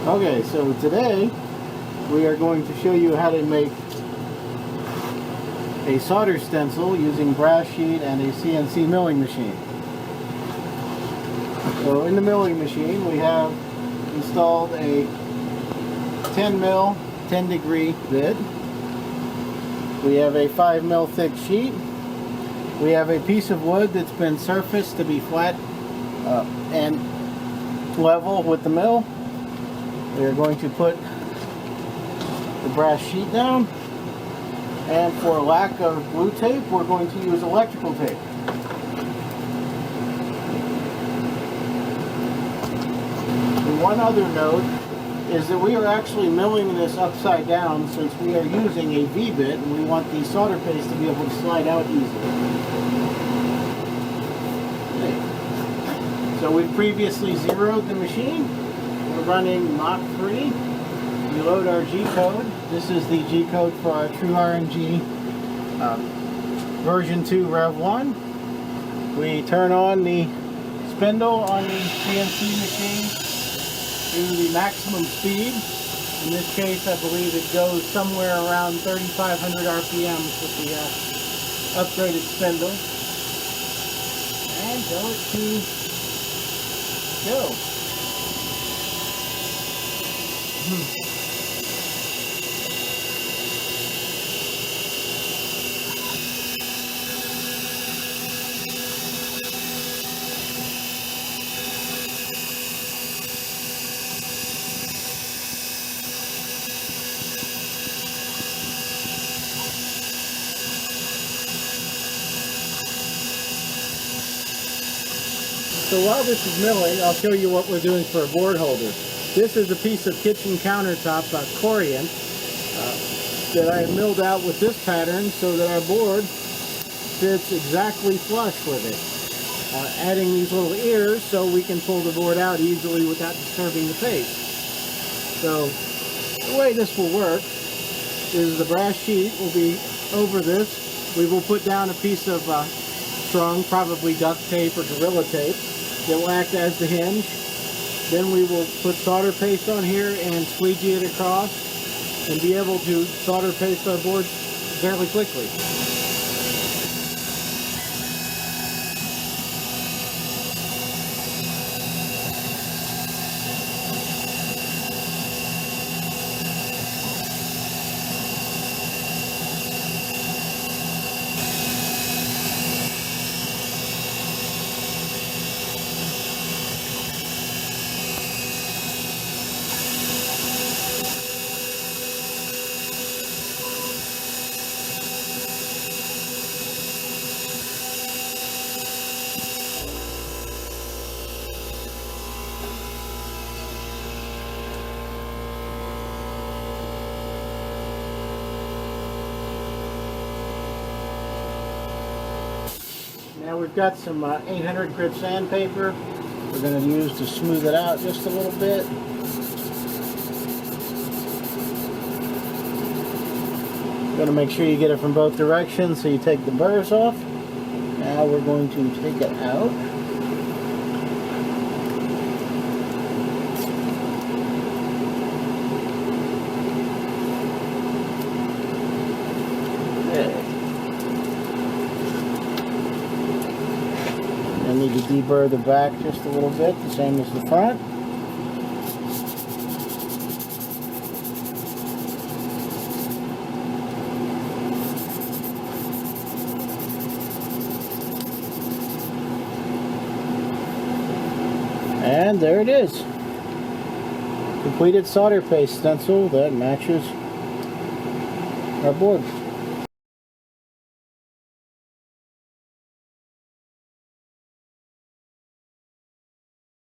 Okay, so today we are going to show you how to make a solder stencil using brass sheet and a CNC milling machine. So in the milling machine we have installed a 10 mil 10 degree bit. We have a 5 mil thick sheet. We have a piece of wood that's been surfaced to be flat and level with the mill. We are going to put the brass sheet down, and for lack of glue tape, we're going to use electrical tape. And one other note is that we are actually milling this upside down since we are using a V-bit and we want the solder paste to be able to slide out easily. Okay. So we've previously zeroed the machine. We're running Mach 3. We load our G-code. This is the G-code for our True RNG version 2 Rev 1. We turn on the spindle on the CNC machine to the maximum speed. In this case, I believe it goes somewhere around 3,500 RPMs with the upgraded spindle. And tell it to go. So while this is milling, I'll show you what we're doing for a board holder. This is a piece of kitchen countertop corian that I have milled out with this pattern so that our board fits exactly flush with it. Adding these little ears so we can pull the board out easily without disturbing the face. So the way this will work is the brass sheet will be over this. We will put down a piece of strong, probably duct tape or Gorilla Tape that will act as the hinge. Then we will put solder paste on here and squeegee it across and be able to solder paste our boards fairly quickly. Now we've got some 800 grit sandpaper we're going to use to smooth it out just a little bit. You're going to make sure you get it from both directions so you take the burrs off. Now we're going to take it out. I need to deburr the back just a little bit, the same as the front. And there it is. Completed solder paste stencil that matches our board.